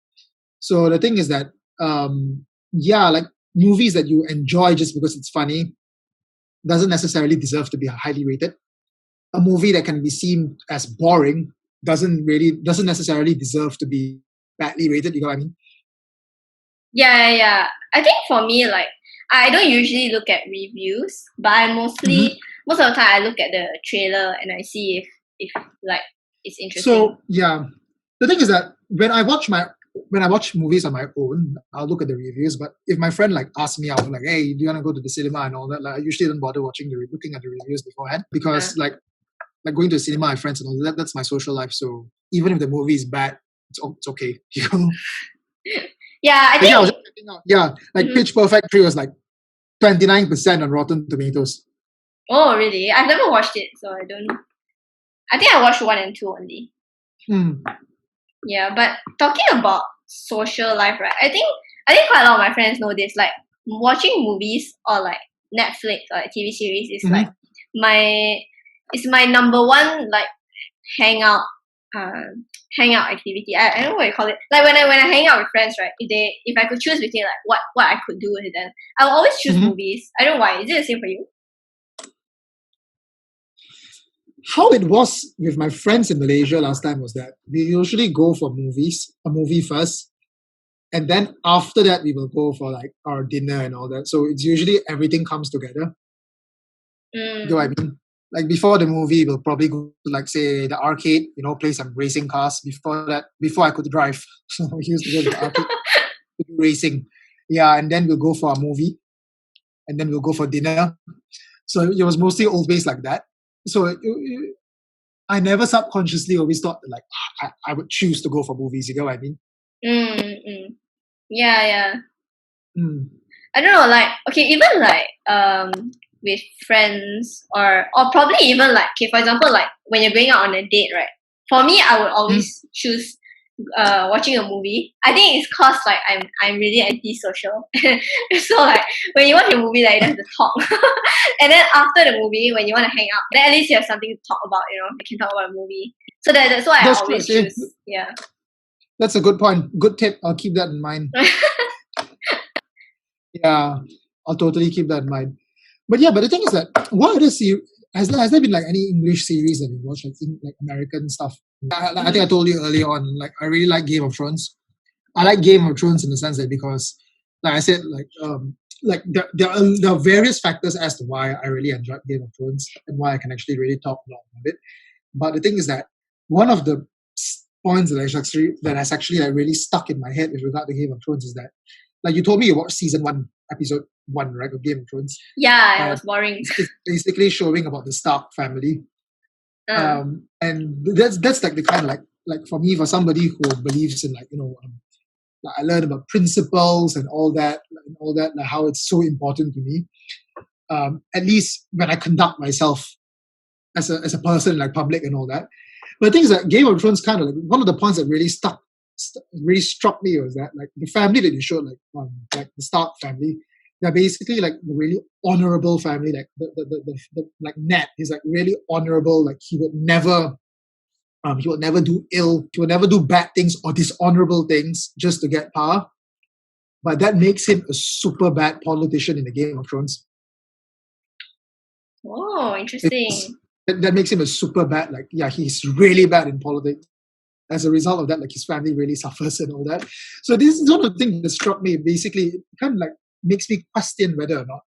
So the thing is that, like movies that you enjoy just because it's funny doesn't necessarily deserve to be highly rated. A movie that can be seen as boring doesn't necessarily deserve to be badly rated. You know what I mean? Yeah. I think for me, like, I don't usually look at reviews, but I most of the time I look at the trailer and I see if like it's interesting. So yeah, the thing is that when I watch movies on my own, I'll look at the reviews. But if my friend like asks me out, like, "Hey, do you want to go to the cinema and all that?" Like, I usually don't bother looking at the reviews beforehand because like going to the cinema with friends and all that. That's my social life. So even if the movie is bad, it's okay. You know? Yeah, I But think. yeah, I was just checking out. Yeah, like Pitch Perfect 3 was like 29% on Rotten Tomatoes. Oh, really? I've never watched it, so I don't. I think I watched 1 and 2 only. Yeah, but talking about social life, right? I think quite a lot of my friends know this. Like watching movies or like Netflix or like TV series is like my number one like hangout activity. I don't know what you call it. Like when I hang out with friends, right? If I could choose between like what I could do with them, I will always choose movies. I don't know why. Is it the same for you? How it was with my friends in Malaysia last time was that we usually go for a movie first, and then after that we will go for like our dinner and all that. So it's usually everything comes together. You know what I mean? Like before the movie, we'll probably go to like say the arcade, play some racing cars. Before I could drive, so we used to go to the arcade to do racing. Yeah, and then we'll go for a movie, and then we'll go for dinner. So it was mostly always like that. So I never subconsciously always thought that, like I would choose to go for movies. You know what I mean? Yeah. I don't know, like okay, even like with friends or probably even like okay, for example, like when you're going out on a date, right? For me, I would always choose watching a movie. I think it's cause like I'm really antisocial. So like when you watch a movie, like you have to talk, and then after the movie, when you want to hang out, then at least you have something to talk about. You can talk about a movie. So that's why I always choose. Yeah. That's a good point. Good tip. I'll keep that in mind. Yeah, I'll totally keep that in mind. But the thing is that what other series has there been like any English series that you watched, like American stuff? I think I told you earlier on, like I really like Game of Thrones. I like Game of Thrones in the sense that because, like I said, like there are various factors as to why I really enjoyed Game of Thrones and why I can actually really talk a lot about it. But the thing is that one of the points that has actually like really stuck in my head with regard to Game of Thrones is that, like you told me you watched season 1, episode 1, right, of Game of Thrones. Yeah, it was boring. It's basically showing about the Stark family. And that's like the kind of like for me, for somebody who believes in like I learned about principles and all that, like how it's so important to me. At least when I conduct myself as a person, like public and all that. But the thing is that Game of Thrones kind of like one of the points that really struck me was that like the family that you showed, like the Stark family, they're basically like the really honorable family. Like the like Ned is like really honorable. Like he would never do ill. He would never do bad things or dishonorable things just to get power. But that makes him a super bad politician in the Game of Thrones. Oh, interesting. That makes him a super bad. Like he's really bad in politics. As a result of that, like his family really suffers and all that. So this is one of the things that struck me. Basically, it kind of like makes me question whether or not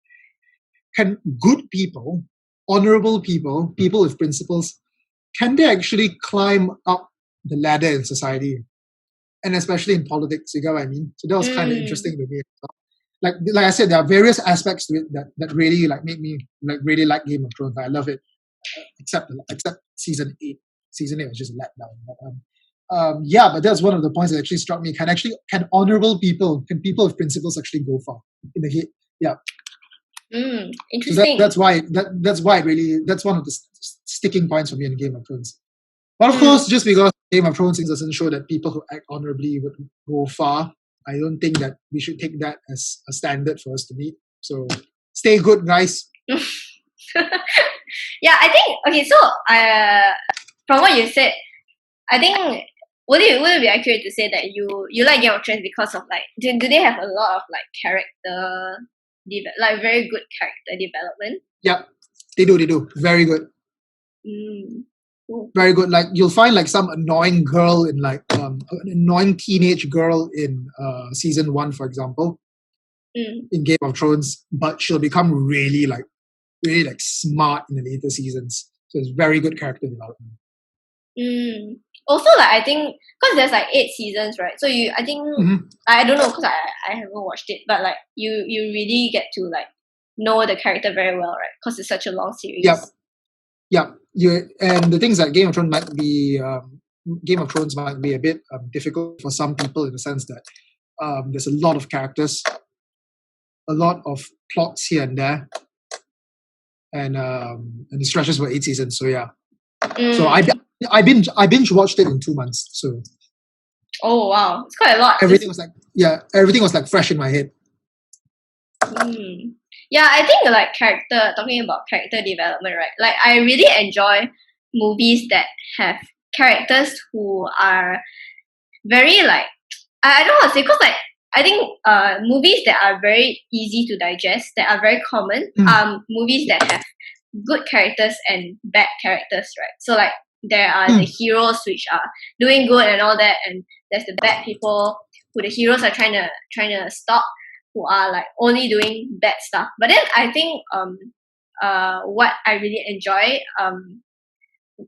can good people, honorable people, people with principles, can they actually climb up the ladder in society, and especially in politics? You get what I mean? So that was kind of interesting to me. Like I said, there are various aspects to it that really like make me like really like Game of Thrones. I love it, except season 8. Season 8 was just a letdown. But that's one of the points that actually struck me. Can honorable people, can people with principles actually go far in the hit? Yeah. Interesting. So that's why that's one of the sticking points for me in Game of Thrones. But of course, just because Game of Thrones doesn't show that people who act honorably would go far, I don't think that we should take that as a standard for us to meet. So stay good, guys. Yeah, I think okay. So, from what you said, I think would it be accurate to say that you like Game of Thrones because of like do they have a lot of like character like very good character development? Yep, they do very good. Cool. Very good. Like you'll find like some annoying girl in like an annoying teenage girl in season 1, for example, in Game of Thrones, but she'll become really like smart in the later seasons. So it's very good character development. Also, like I think because there's like 8 seasons, right? So I think Mhm. I don't know because I haven't watched it, but like you really get to like know the character very well, right? Because it's such a long Yep. series. Yep. And the things that Game of Thrones might be a bit difficult for some people in the sense that there's a lot of characters, a lot of plots here and there, and it stretches for 8 seasons. So yeah. So Mm. I binge watched it in 2 months. So Oh wow, it's quite a lot. everything was like fresh in my head. Yeah, I think like talking about character development, right? Like I really enjoy movies that have characters who are very like I don't know how to say because like I think movies that are very easy to digest, that are very common, movies that have good characters and bad characters, right? So like there are the heroes which are doing good and all that, and there's the bad people who the heroes are trying to stop, who are like only doing bad stuff. But then I think what I really enjoy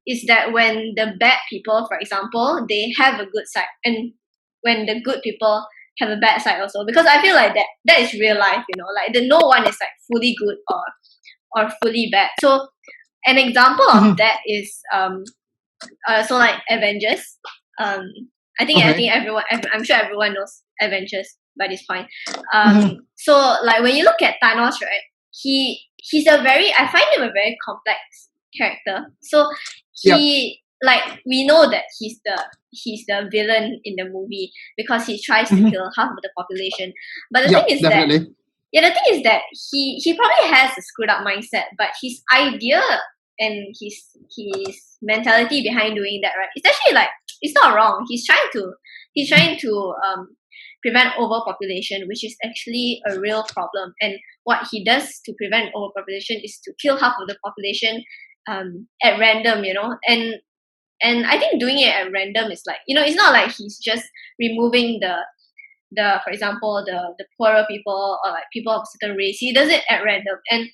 is that when the bad people, for example, they have a good side, and when the good people have a bad side also, because I feel like that is real life, like no one is like fully good or fully bad. So an example of that is so like Avengers. Um, I think I'm sure everyone knows Avengers by this point. So like when you look at Thanos, right? He's I find him a very complex character. So he like we know that he's the villain in the movie because he tries to kill half of the population. But the thing is definitely. that the thing is that he probably has a screwed up mindset, but his idea and his mentality behind doing that, right? It's actually like it's not wrong. He's trying to prevent overpopulation, which is actually a real problem. And what he does to prevent overpopulation is to kill half of the population at random, and I think doing it at random is like it's not like he's just removing the for example the poorer people or like people of a certain race. He does it at random, and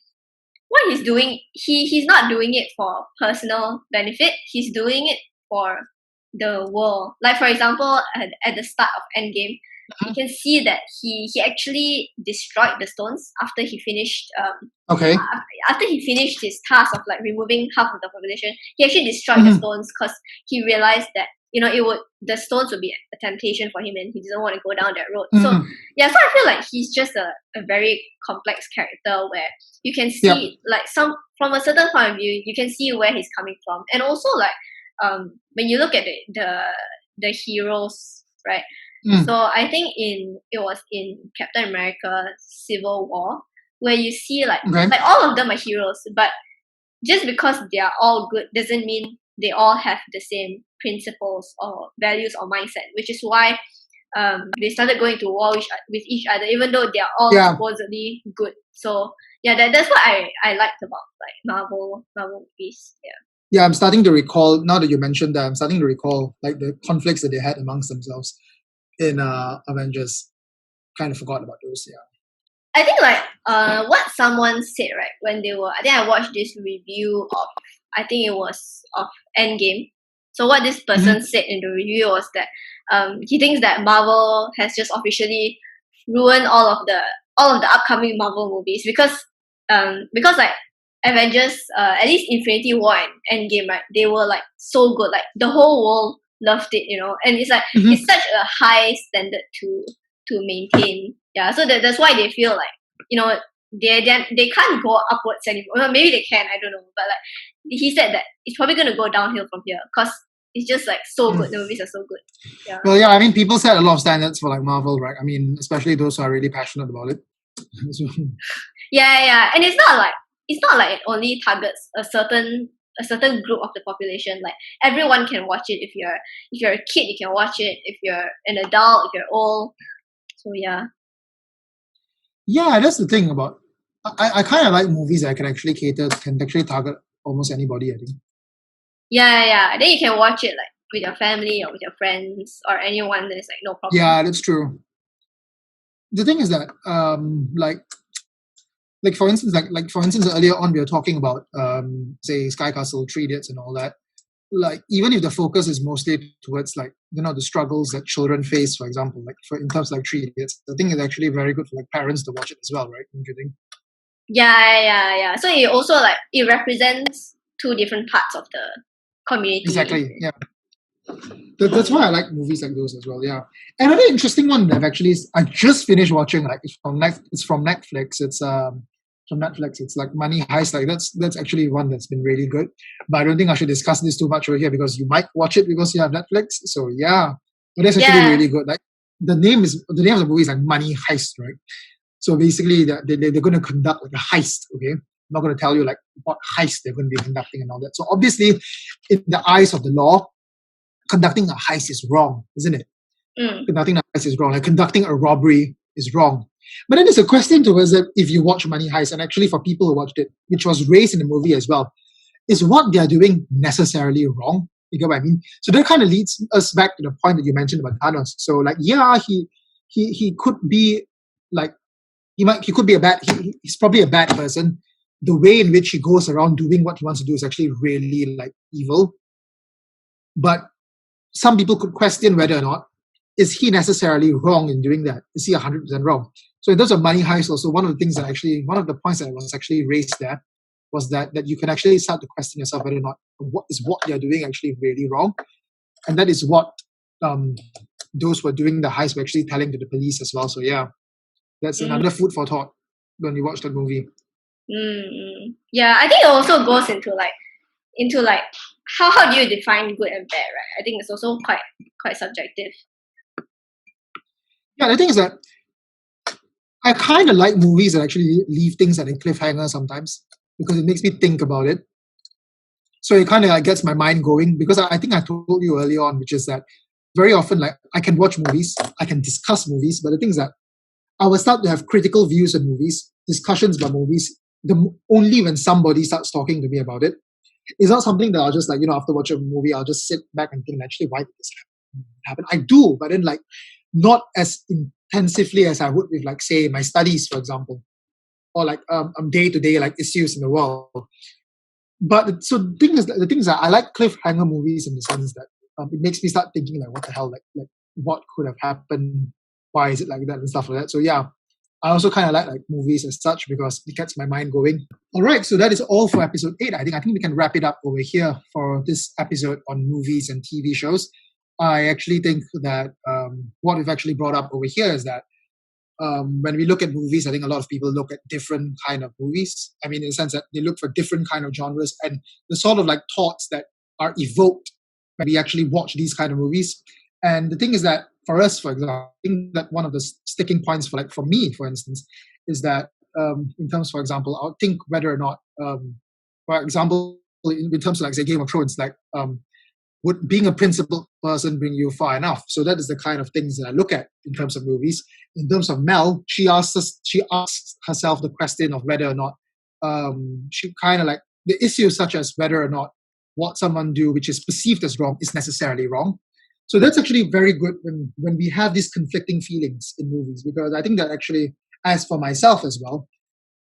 what he's doing, he's not doing it for personal benefit. He's doing it for the world. Like for example, at the start of Endgame, you can see that he actually destroyed the stones after he finished Okay. after he finished his task of like removing half of the population. He actually destroyed the stones because he realized that the stones would be a temptation for him, and he doesn't want to go down that road. So I feel like he's just a very complex character where you can see like some from a certain point of view you can see where he's coming from, and also like when you look at the heroes, right? So I think it was in Captain America Civil War where you see like all of them are heroes, but just because they are all good doesn't mean they all have the same principles or values or mindset, which is why they started going to war with each other, even though they are all supposedly good. So that's what I liked about like Marvel movies. Yeah, I'm starting to recall, now that you mentioned that, I'm starting to recall like the conflicts that they had amongst themselves in Avengers. Kind of forgot about those. I think like what someone said, right, when they were I think I watched this review of I think it was of Endgame. So what this person said in the review was that he thinks that Marvel has just officially ruined all of the upcoming Marvel movies because like Avengers, at least Infinity War and Endgame, right? They were like so good, like the whole world loved it, and it's like it's such a high standard to maintain. Yeah, so that's why they feel like they can't go upwards anymore. Well, maybe they can, I don't know, but like he said that it's probably gonna go downhill from here because it's just like so good. The movies are so good. Yeah. Well, yeah, I mean, people set a lot of standards for like Marvel, right? I mean, especially those who are really passionate about it. Yeah, and it's not like it only targets a certain group of the population. Like everyone can watch it. If you're a kid, you can watch it. If you're an adult, if you're old. So yeah. Yeah, that's the thing about. I kind of like movies that can actually target almost anybody. I think. Yeah. Then you can watch it like with your family or with your friends or anyone. There's like no problem. Yeah, that's true. The thing is that like for instance earlier on we were talking about say Sky Castle, Three Idiots, and all that. like even if the focus is mostly towards like the struggles that children face, for example, like in terms of like 3 Idiots, I think it's actually very good for like parents to watch it as well, right? Don't you think? Yeah. So it also like it represents two different parts of the community. Exactly. Yeah. That's why I like movies like those as well. Yeah. Another interesting one that I just finished watching. Like it's from Netflix. It's from Netflix. It's like Money Heist. Like that's actually one that's been really good. But I don't think I should discuss this too much over here because you might watch it because you have Netflix. So yeah, but that's actually really good. Like the name of the movie is like Money Heist, right? So basically, they're going to conduct like a heist. Okay, I'm not going to tell you like what heist they're going to be conducting and all that. So obviously, in the eyes of the law, conducting a heist is wrong, isn't it? Conducting a heist is wrong. Like conducting a robbery is wrong. But then there's a question towards that if you watch Money Heist, and actually for people who watched it, which was raised in the movie as well, is what they're doing necessarily wrong? You get what I mean? So that kind of leads us back to the point that you mentioned about Thanos. So like, yeah, he could be like, he could be he's probably a bad person. The way in which he goes around doing what he wants to do is actually really like evil. But some people could question whether or not is he necessarily wrong in doing that? Is he 100% wrong? So in terms of Money Heist, also one of the points that was actually raised there was that you can actually start to question yourself whether or not what they're doing actually really wrong, and that is what those who are doing the heist were actually telling to the police as well. So yeah, that's another food for thought when you watch that movie. Yeah, I think it also goes into like how do you define good and bad, right? I think it's also quite subjective. Yeah, the thing is that I kind of like movies that actually leave things at a cliffhanger sometimes because it makes me think about it. So it kind of like gets my mind going because I think I told you earlier on, which is that very often like I can watch movies, I can discuss movies, but the thing is that I will start to have critical views on movies, discussions about movies, only when somebody starts talking to me about it. It's not something that I'll just like, after watching a movie, I'll just sit back and think, actually, why did this happen? I do, but then like not as intensively as I would with like, say, my studies, for example, or like day-to-day like issues in the world. But so the thing is that I like cliffhanger movies in the sense that it makes me start thinking like, what the hell, like what could have happened? Why is it like that and stuff like that? So yeah, I also kind of like movies as such because it gets my mind going. All right, so that is all for episode 8. I think we can wrap it up over here for this episode on movies and TV shows. I actually think that what we've actually brought up over here is that when we look at movies, I think a lot of people look at different kind of movies. I mean, in the sense that they look for different kind of genres and the sort of like thoughts that are evoked when we actually watch these kind of movies. And the thing is that for us, for example, I think that one of the sticking points for me, for instance, is that in terms, for example, I'll think whether or not, for example, in terms of like say Game of Thrones, like would being a principled person bring you far enough? So that is the kind of things that I look at in terms of movies. In terms of Mel, she asks herself the question of whether or not she kind of like the issues such as whether or not what someone do which is perceived as wrong is necessarily wrong. So that's actually very good when we have these conflicting feelings in movies, because I think that actually, as for myself as well,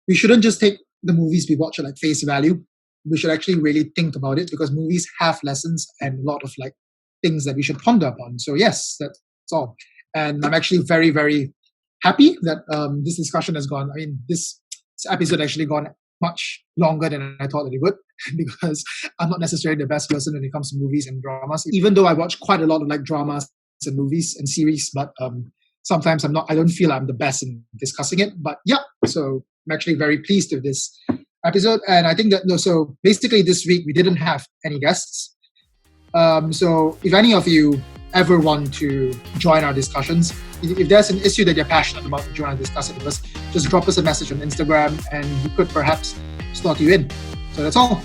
we shouldn't just take the movies we watch at like face value. We should actually really think about it because movies have lessons and a lot of like things that we should ponder upon. So yes, that's all. And I'm actually very, very happy that this discussion has gone. I mean, this episode actually gone much longer than I thought that it would because I'm not necessarily the best person when it comes to movies and dramas, even though I watch quite a lot of like dramas and movies and series, but sometimes I don't feel I'm the best in discussing it. But yeah, so I'm actually very pleased with this episode. And I think that, so basically this week we didn't have any guests. So if any of you ever want to join our discussions, if there's an issue that you're passionate about to join and discuss it with us, just drop us a message on Instagram and we could perhaps slot you in. So that's all.